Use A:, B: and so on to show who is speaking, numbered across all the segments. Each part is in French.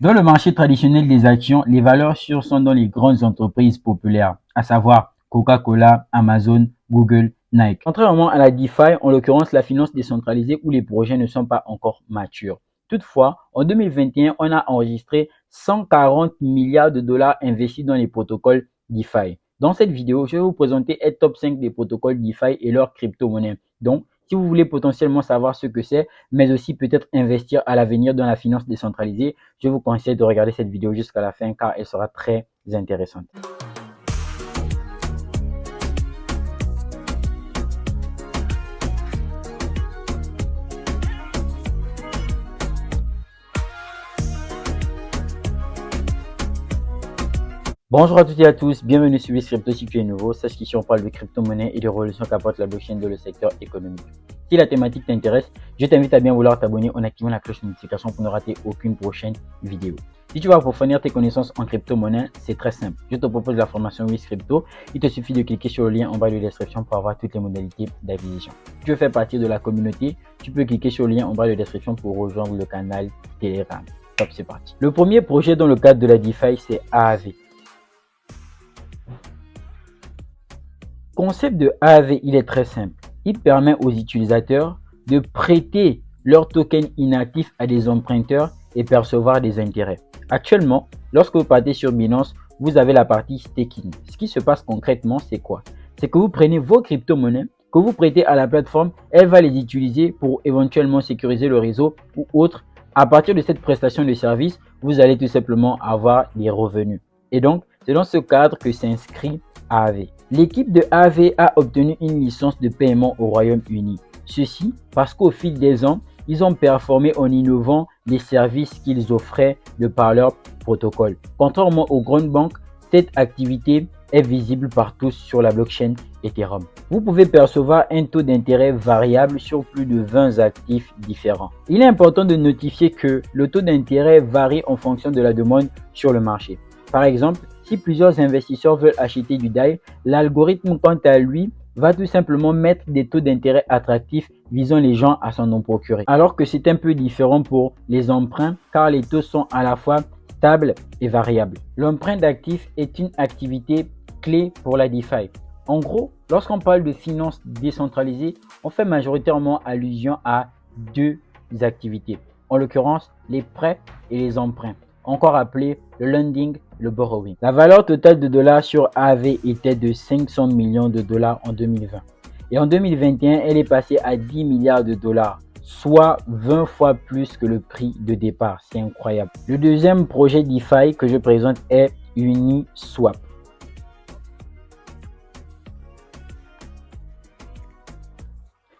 A: Dans le marché traditionnel des actions, les valeurs sûres sont dans les grandes entreprises populaires, à savoir Coca-Cola, Amazon, Google, Nike. Contrairement à la DeFi, en l'occurrence la finance décentralisée où les projets ne sont pas encore matures. Toutefois, en 2021, on a enregistré 140 milliards de dollars investis dans les protocoles DeFi. Dans cette vidéo, je vais vous présenter un top 5 des protocoles DeFi et leurs crypto-monnaies. Donc, si vous voulez potentiellement savoir ce que c'est, mais aussi peut-être investir à l'avenir dans la finance décentralisée, je vous conseille de regarder cette vidéo jusqu'à la fin car elle sera très intéressante. Bonjour à toutes et à tous, bienvenue sur Crypto. Si tu es nouveau, sache qu'ici on parle de crypto-monnaie et de révolutions qu'apporte la blockchain dans le secteur économique. Si la thématique t'intéresse, je t'invite à bien vouloir t'abonner en activant la cloche de notification pour ne rater aucune prochaine vidéo. Si tu veux approfondir tes connaissances en crypto-monnaie, c'est très simple. Je te propose la formation Crypto. Il te suffit de cliquer sur le lien en bas de la description pour avoir toutes les modalités d'acquisition. Si tu veux faire partie de la communauté, tu peux cliquer sur le lien en bas de la description pour rejoindre le canal Telegram. Top, c'est parti. Le premier projet dans le cadre de la DeFi, c'est AAV. Le concept de AAV, il est très simple. Il permet aux utilisateurs de prêter leurs tokens inactifs à des emprunteurs et percevoir des intérêts. Actuellement, lorsque vous partez sur Binance, vous avez la partie staking. Ce qui se passe concrètement, c'est quoi? C'est que vous prenez vos crypto-monnaies que vous prêtez à la plateforme, elle va les utiliser pour éventuellement sécuriser le réseau ou autre. À partir de cette prestation de service, vous allez tout simplement avoir des revenus. Et donc, c'est dans ce cadre que s'inscrit AAV. L'équipe de AAV a obtenu une licence de paiement au Royaume-Uni. Ceci parce qu'au fil des ans, ils ont performé en innovant les services qu'ils offraient de par leur protocole. Contrairement aux grandes banques, cette activité est visible partout sur la blockchain Ethereum. Vous pouvez percevoir un taux d'intérêt variable sur plus de 20 actifs différents. Il est important de notifier que le taux d'intérêt varie en fonction de la demande sur le marché. Par exemple, si plusieurs investisseurs veulent acheter du DAI, l'algorithme quant à lui va tout simplement mettre des taux d'intérêt attractifs visant les gens à s'en en procurer. Alors que c'est un peu différent pour les emprunts car les taux sont à la fois stables et variables. L'emprunt d'actifs est une activité clé pour la DeFi. En gros, lorsqu'on parle de finances décentralisées, on fait majoritairement allusion à deux activités. En l'occurrence, les prêts et les emprunts, encore appelé le lending, le borrowing. La valeur totale de dollars sur AAV était de 500 millions de dollars en 2020. Et en 2021, elle est passée à 10 milliards de dollars, soit 20 fois plus que le prix de départ. C'est incroyable. Le deuxième projet DeFi que je présente est Uniswap.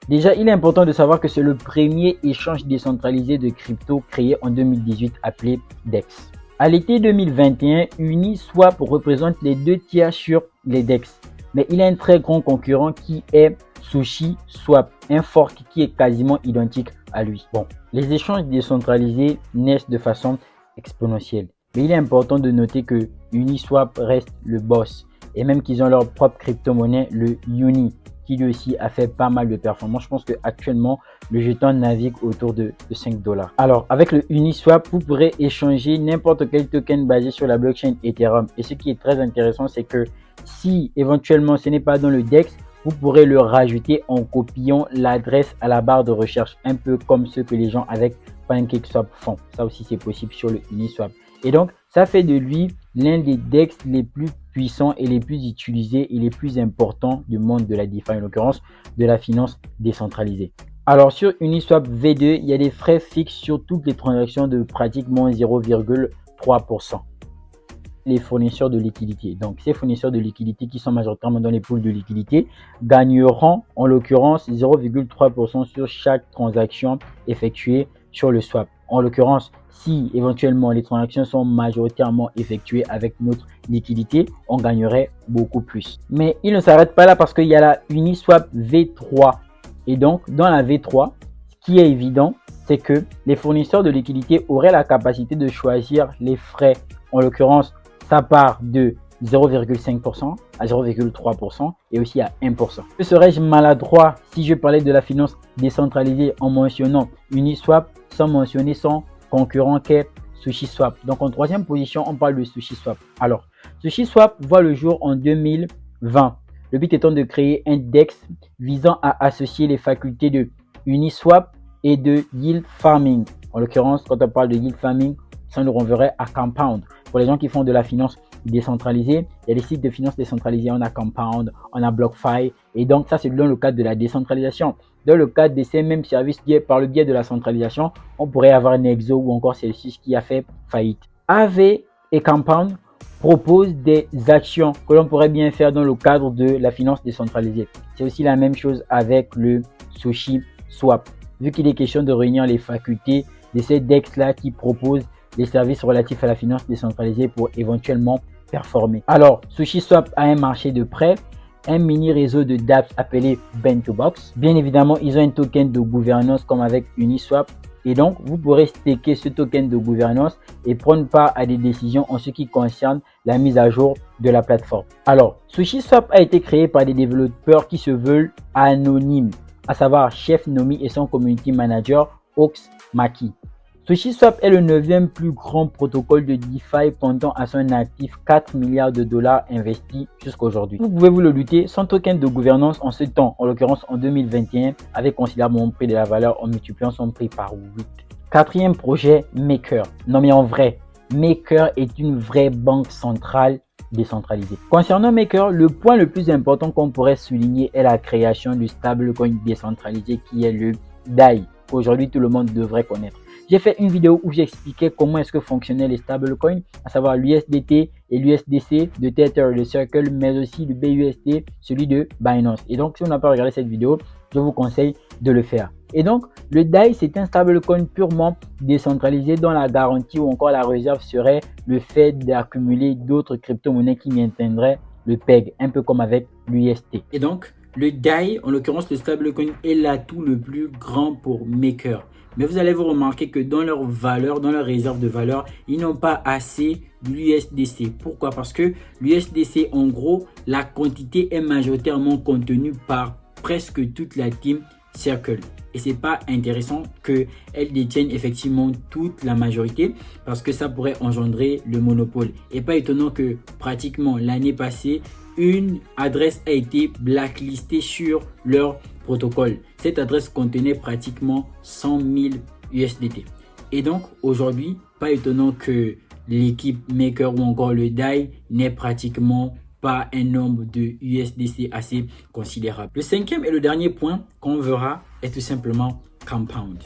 A: Déjà, il est important de savoir que c'est le premier échange décentralisé de crypto créé en 2018 appelé DEX. À l'été 2021, Uniswap représente les 2 tiers sur les DEX. Mais il a un très grand concurrent qui est SushiSwap, un fork qui est quasiment identique à lui. Bon, les échanges décentralisés naissent de façon exponentielle. Mais il est important de noter que Uniswap reste le boss. Et même qu'ils ont leur propre crypto-monnaie, le Uni, qui lui aussi a fait pas mal de performances. Je pense qu'actuellement, le jeton navigue autour de 5 dollars. Alors, avec le Uniswap, vous pourrez échanger n'importe quel token basé sur la blockchain Ethereum. Et ce qui est très intéressant, c'est que si éventuellement ce n'est pas dans le DEX, vous pourrez le rajouter en copiant l'adresse à la barre de recherche, un peu comme ce que les gens avec PancakeSwap font. Ça aussi, c'est possible sur le Uniswap. Et donc, ça fait de lui l'un des DEX les plus puissants et les plus utilisés et les plus importants du monde de la DeFi, en l'occurrence de la finance décentralisée. Alors sur Uniswap V2, il y a des frais fixes sur toutes les transactions de pratiquement 0,3%. Les fournisseurs de liquidités. Donc ces fournisseurs de liquidités qui sont majoritairement dans les pools de liquidités gagneront en l'occurrence 0,3% sur chaque transaction effectuée sur le swap. En l'occurrence, si éventuellement les transactions sont majoritairement effectuées avec notre liquidité, on gagnerait beaucoup plus. Mais il ne s'arrête pas là parce qu'il y a la Uniswap V3. Et donc, dans la V3, ce qui est évident, c'est que les fournisseurs de liquidité auraient la capacité de choisir les frais. En l'occurrence, ça part de 0,5% à 0,3% et aussi à 1%. Serais-je maladroit si je parlais de la finance décentralisée en mentionnant Uniswap sans mentionner son concurrent qu'est SushiSwap. Donc en troisième position, on parle de SushiSwap. Alors, SushiSwap voit le jour en 2020. Le but étant de créer un DEX visant à associer les facultés de Uniswap et de Yield Farming. En l'occurrence, quand on parle de Yield Farming, ça nous renverrait à Compound. Pour les gens qui font de la finance décentralisée, il y a des sites de finance décentralisés, on a Compound, on a BlockFi, et donc ça c'est dans le cadre de la décentralisation. Dans le cadre de ces mêmes services, par le biais de la centralisation, on pourrait avoir Nexo ou encore Celsius qui a fait faillite. AV et Compound proposent des actions que l'on pourrait bien faire dans le cadre de la finance décentralisée. C'est aussi la même chose avec le SushiSwap, vu qu'il est question de réunir les facultés de ces DEX-là qui proposent des services relatifs à la finance décentralisée pour éventuellement performer. Alors, SushiSwap a un marché de prêt, un mini réseau de dApps appelé Bank2Box. Bien évidemment, ils ont un token de gouvernance comme avec Uniswap. Et donc, vous pourrez staker ce token de gouvernance et prendre part à des décisions en ce qui concerne la mise à jour de la plateforme. Alors, SushiSwap a été créé par des développeurs qui se veulent anonymes, à savoir Chef Nomi et son community manager Ox Maki. SushiSwap est le 9e plus grand protocole de DeFi comptant à son actif 4 milliards de dollars investis jusqu'à aujourd'hui. Vous pouvez vous le douter, son token de gouvernance en ce temps, en l'occurrence en 2021, avait considérablement pris de la valeur en multipliant son prix par 8. Quatrième projet, Maker. Non mais en vrai, Maker est une vraie banque centrale décentralisée. Concernant Maker, le point le plus important qu'on pourrait souligner est la création du stablecoin décentralisé qui est le DAI. Aujourd'hui, tout le monde devrait connaître. J'ai fait une vidéo où j'expliquais comment est-ce que fonctionnaient les stablecoins, à savoir l'USDT et l'USDC de Tether et de Circle, mais aussi le BUSD, celui de Binance. Et donc, si on n'a pas regardé cette vidéo, je vous conseille de le faire. Et donc, le DAI, c'est un stablecoin purement décentralisé dont la garantie ou encore la réserve serait le fait d'accumuler d'autres crypto-monnaies qui maintiendraient le PEG, un peu comme avec l'UST. Et donc, le DAI, en l'occurrence le stablecoin, est l'atout le plus grand pour Maker. Mais vous allez vous remarquer que dans leur valeur, dans leur réserve de valeur, ils n'ont pas assez de l'USDC. Pourquoi? Parce que l'USDC, en gros, la quantité est majoritairement contenue par presque toute la team Circle. Et c'est pas intéressant qu'elle détienne effectivement toute la majorité parce que ça pourrait engendrer le monopole. Et pas étonnant que pratiquement l'année passée, une adresse a été blacklistée sur leur protocole. Cette adresse contenait pratiquement 100 000 USDT. Et donc aujourd'hui, pas étonnant que l'équipe Maker ou encore le DAI n'ait pratiquement pas un nombre de USDC assez considérable. Le cinquième et le dernier point qu'on verra est tout simplement Compound.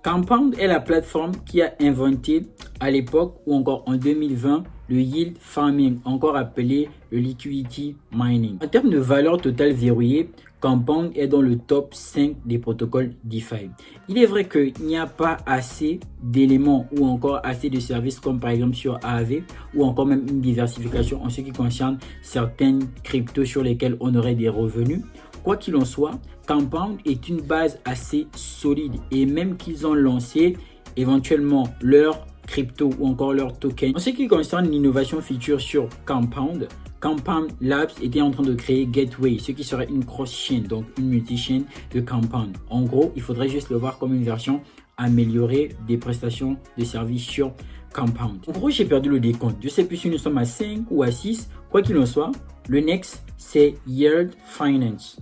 A: Compound est la plateforme qui a inventé à l'époque ou encore en 2020 le yield farming, encore appelé le liquidity mining. En termes de valeur totale verrouillée, Compound est dans le top 5 des protocoles DeFi. Il est vrai qu'il n'y a pas assez d'éléments ou encore assez de services comme par exemple sur AAV ou encore même une diversification en ce qui concerne certaines cryptos sur lesquelles on aurait des revenus. Quoi qu'il en soit, Compound est une base assez solide et même qu'ils ont lancé éventuellement leur crypto ou encore leur token. En ce qui concerne l'innovation future sur Compound, Compound Labs était en train de créer Gateway, ce qui serait une cross-chain, donc une multi-chain de Compound. En gros, il faudrait juste le voir comme une version améliorée des prestations de services sur Compound. En gros, j'ai perdu le décompte. Je sais plus si nous sommes à 5 ou à 6. Quoi qu'il en soit, le next, c'est Yield Finance.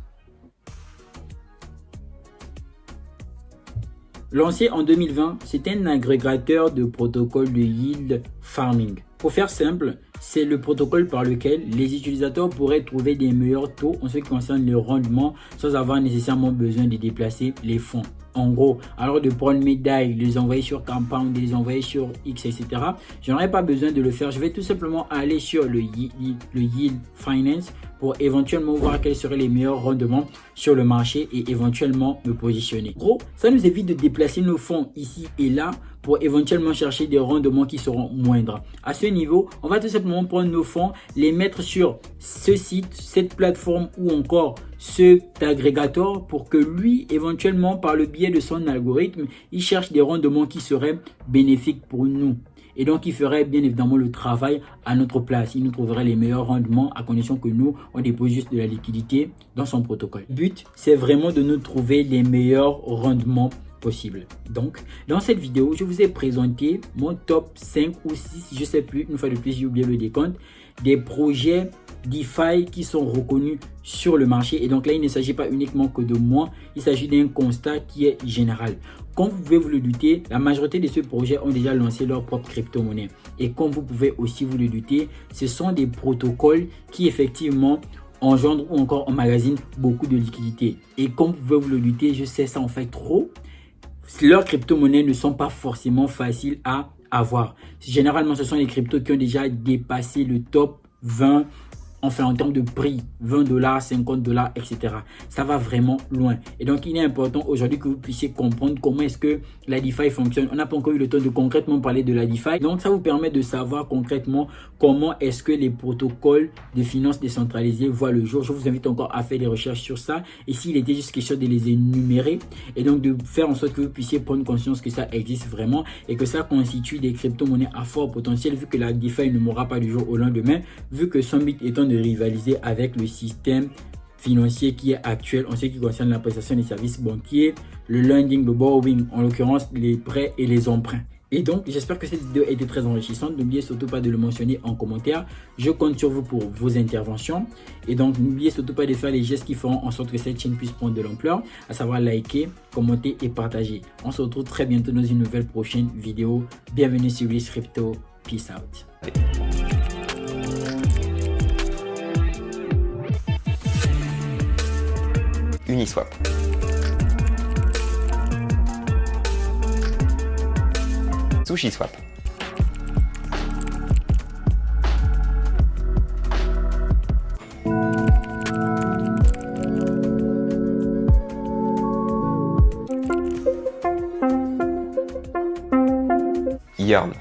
A: Lancé en 2020, c'est un agrégateur de protocoles de yield farming. Pour faire simple, c'est le protocole par lequel les utilisateurs pourraient trouver des meilleurs taux en ce qui concerne le rendement sans avoir nécessairement besoin de déplacer les fonds. En gros, alors de prendre mes DAI, les envoyer sur Compound, les envoyer sur X, etc. Je n'aurais pas besoin de le faire. Je vais tout simplement aller sur le Yield Finance pour éventuellement voir quels seraient les meilleurs rendements sur le marché et éventuellement me positionner. En gros, ça nous évite de déplacer nos fonds ici et là pour éventuellement chercher des rendements qui seront moindres. À ce niveau, on va tout simplement prendre nos fonds, les mettre sur ce site, cette plateforme ou encore cet agrégateur pour que lui, éventuellement, par le biais de son algorithme, il cherche des rendements qui seraient bénéfiques pour nous. Et donc, il ferait bien évidemment le travail à notre place. Il nous trouverait les meilleurs rendements à condition que nous, on dépose juste de la liquidité dans son protocole. Le but, c'est vraiment de nous trouver les meilleurs rendements possible. Donc, dans cette vidéo, je vous ai présenté mon top 5 ou 6, je ne sais plus, une fois de plus, j'ai oublié le décompte, des projets DeFi qui sont reconnus sur le marché. Et donc là, il ne s'agit pas uniquement que de moi, il s'agit d'un constat qui est général. Comme vous pouvez vous le douter, la majorité de ces projets ont déjà lancé leur propre crypto-monnaie. Et comme vous pouvez aussi vous le douter, ce sont des protocoles qui effectivement engendrent ou encore emmagasinent beaucoup de liquidités. Et comme vous pouvez vous le douter, je sais ça en fait trop. Leurs crypto-monnaies ne sont pas forcément faciles à avoir. Généralement, ce sont les cryptos qui ont déjà dépassé le top 20, enfin en termes de prix, 20 $, 50 $, etc. Ça va vraiment loin. Et donc, il est important aujourd'hui que vous puissiez comprendre comment est-ce que la DeFi fonctionne. On n'a pas encore eu le temps de concrètement parler de la DeFi. Donc, ça vous permet de savoir concrètement comment est-ce que les protocoles de finances décentralisées voient le jour. Je vous invite encore à faire des recherches sur ça. Et s'il était juste question de les énumérer et donc de faire en sorte que vous puissiez prendre conscience que ça existe vraiment et que ça constitue des crypto-monnaies à fort potentiel, vu que la DeFi ne mourra pas du jour au lendemain, vu que Summit étant de rivaliser avec le système financier qui est actuel en ce qui concerne la prestation des services banquiers, le lending, le borrowing, en l'occurrence les prêts et les emprunts. Et donc, j'espère que cette vidéo a été très enrichissante. N'oubliez surtout pas de le mentionner en commentaire. Je compte sur vous pour vos interventions. Et donc, n'oubliez surtout pas de faire les gestes qui feront en sorte que cette chaîne puisse prendre de l'ampleur, à savoir liker, commenter et partager. On se retrouve très bientôt dans une nouvelle prochaine vidéo. Bienvenue sur Bliss Crypto. Peace out.
B: Uniswap. SushiSwap. Yearn.